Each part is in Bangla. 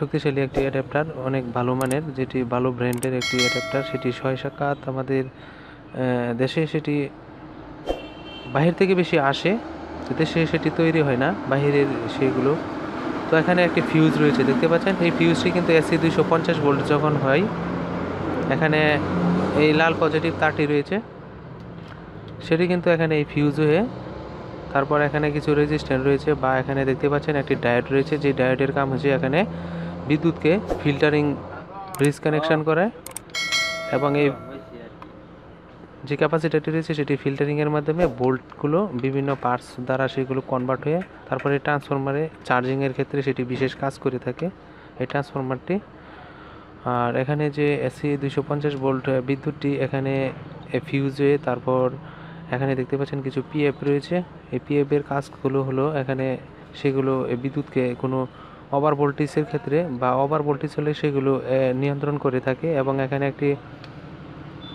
শক্তিশালী একটি অ্যাডাপ্টার, অনেক ভালো মানের, যেটি ভালো ব্র্যান্ডের একটি অ্যাডাপ্টার। সেটি 6 আমাদের দেশে সেটি বাহির থেকে বেশি আসে, দেশে সেটি তৈরি হয় না, বাহিরের সেগুলো। তো এখানে একটি ফিউজ রয়েছে, দেখতে পাচ্ছেন। এই ফিউজটি কিন্তু এসি 250 ভোল্ট যখন হয়, এখানে এই লাল পজিটিভ তারটি রয়েছে, সেটি কিন্তু এখানে এই ফিউজ হয়ে, তারপর এখানে কিছু রেজিস্ট্যান্স রয়েছে, বা এখানে দেখতে পাচ্ছেন একটি ডায়োড রয়েছে, যে ডায়োডের কাম হচ্ছে এখানে বিদ্যুৎকে ফিল্টারিং ব্রিজ কানেকশন করে, এবং এই যে ক্যাপাসিটারটি রয়েছে সেটি ফিল্টারিংয়ের মাধ্যমে ভোল্টগুলো বিভিন্ন পার্টস দ্বারা সেগুলো কনভার্ট হয়ে তারপরে ট্রান্সফরমারে চার্জিংয়ের ক্ষেত্রে সেটি বিশেষ কাজ করে থাকে এই ট্রান্সফরমারটি। আর এখানে যে এসি 250 ভোল্ট বিদ্যুৎটি এখানে ফিউজ হয়ে, তারপর এখানে দেখতে পাচ্ছেন কিছু পিএফ রয়েছে। এই পিএফের কাজগুলো হলো এখানে সেগুলো বিদ্যুৎকে কোনো ওভার ভোল্টেজের ক্ষেত্রে বা ওভার ভোল্টেজ হলে সেগুলো নিয়ন্ত্রণ করে থাকে। এবং এখানে একটি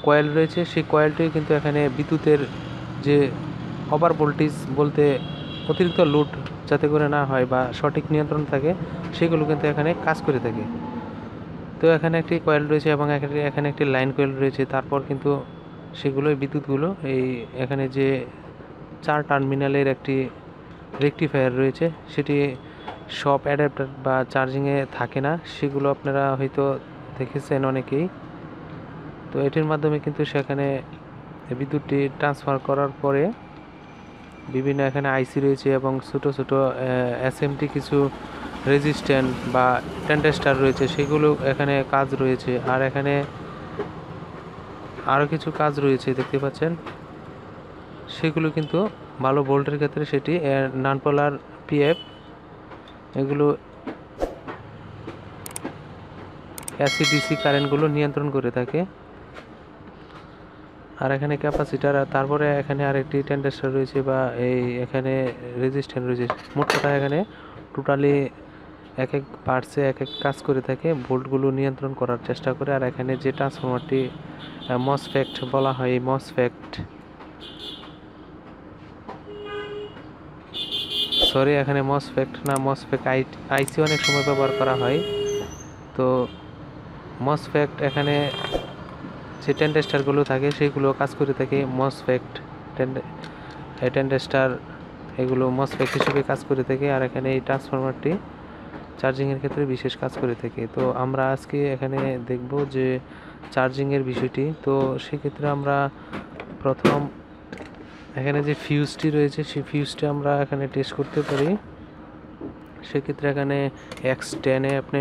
কয়েল রয়েছে, সেই কয়েলটি কিন্তু এখানে বিদ্যুতের যে ওভার ভোল্টেজ বলতে অতিরিক্ত লোড যাতে করে না হয় বা সঠিক নিয়ন্ত্রণ থাকে, সেগুলো কিন্তু এখানে কাজ করে থাকে। তো এখানে একটি কয়েল রয়েছে এবং এখানে একটি লাইন কয়েল রয়েছে। তারপর কিন্তু সেগুলো বিদ্যুৎগুলো এই এখানে যে 4 টার্মিনালের একটি রেকটিফায়ার রয়েছে, সেটি সব অ্যাডাপ্টার বা চার্জিংয়ে থাকে না, সেগুলো আপনারা হয়তো দেখেছেন অনেকেই। তো এটির মাধ্যমে কিন্তু সেখানে বিদ্যুৎটি ট্রান্সফার করার পরে বিভিন্ন এখানে আইসি রয়েছে এবং ছোটো ছোটো এসএমটি কিছু রেজিস্ট্যান্ট বা ট্রানজিস্টর রয়েছে, সেগুলো এখানে কাজ রয়েছে। আর এখানে আরও কিছু কাজ রয়েছে দেখতে পাচ্ছেন, সেগুলো কিন্তু ভালো ভোল্টের ক্ষেত্রে সেটি নন পোলার পিএফ, এগুলো এসি ডিসি কারেন্টগুলো নিয়ন্ত্রণ করে থাকে। আর এখানে ক্যাপাসিটার, আর তারপরে এখানে আরেকটি ট্রানজিস্টর রয়েছে বা এই এখানে রেজিস্ট্যান্স রয়েছে। মোট কথা এখানে টোটালি এক এক পার্টসে এক এক কাজ করে থাকে, ভোল্টগুলো নিয়ন্ত্রণ করার চেষ্টা করে। আর এখানে যে ট্রান্সফরমারটি মসফেট বলা হয়, এই এখানে মসফেট না, মসফেট আইসি অনেক সময় ব্যবহার করা হয়। তো মসফেট এখানে যে ট্রানজিস্টরগুলো থাকে সেগুলো কাজ করে থাকে মসফেট ট্রানজিস্টর, এগুলো মসফেট হিসেবে কাজ করে থাকে। আর এখানে এই ট্রান্সফরমারটি চার্জিংয়ের ক্ষেত্রে বিশেষ কাজ করে থাকে। তো আমরা আজকে এখানে দেখব যে চার্জিংয়ের বিষয়টি। তো সেক্ষেত্রে আমরা প্রথম এখানে যে ফিউজটি রয়েছে, সেই ফিউজটি আমরা এখানে টেস্ট করতে পারি। সেক্ষেত্রে এখানে X10-এ আপনি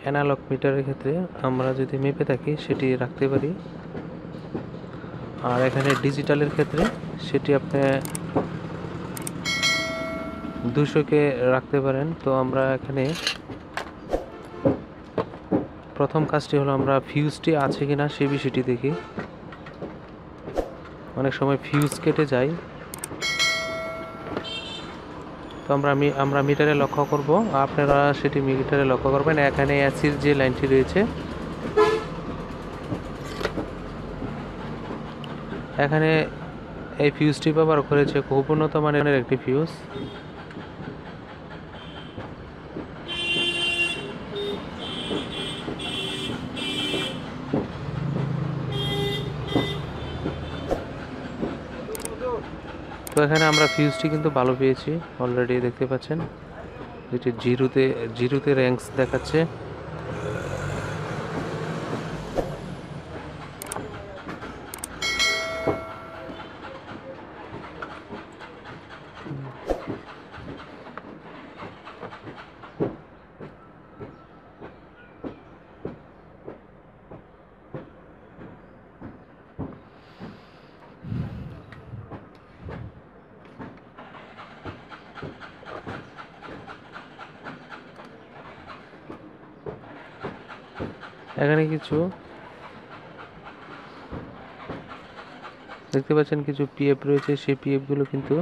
অ্যানালগ মিটারের ক্ষেত্রে আমরা যদি মেপে থাকি সেটি রাখতে পারি। আর এখানে ডিজিটালের ক্ষেত্রে সেটি আপনি 200-কে রাখতে পারেন। তো আমরা এখানে প্রথম কাজটি হলো আমরা ফিউজটি আছে কিনা সেই বিষয়টি দেখি। অনেক সময় ফিউজ কেটে যায়, তো আমরা মিটারে লক্ষ্য করব, আপনারা সেটি মিটারে লক্ষ্য করবেন। এখানে এসির যে লাইনটি রয়েছে, এখানে এই ফিউজটি ব্যবহার করেছে খুব উন্নত মানের একটি ফিউজ। তো এখানে আমরা ফিউজটি কিন্তু ভালো পেয়েছি, অলরেডি দেখতে পাচ্ছেন যেটি জিরোতে র্যাঙ্কস দেখাচ্ছে। এখানে কিছু দেখতে পাচ্ছেন কিছু পিএফ রয়েছে, সেই পিএফগুলো কিন্তু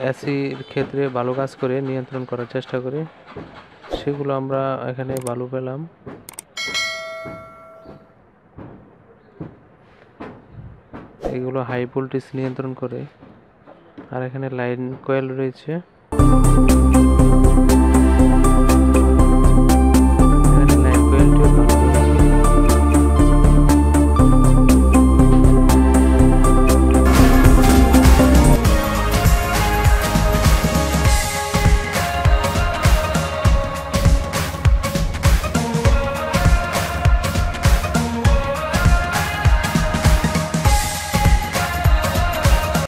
এসির ক্ষেত্রে ভালো কাজ করে, নিয়ন্ত্রণ করার চেষ্টা করে, সেগুলো আমরা এখানে ভালো পেলাম। এগুলো হাই ভোল্টেজ নিয়ন্ত্রণ করে। আর এখানে লাইন কয়েল রয়েছে।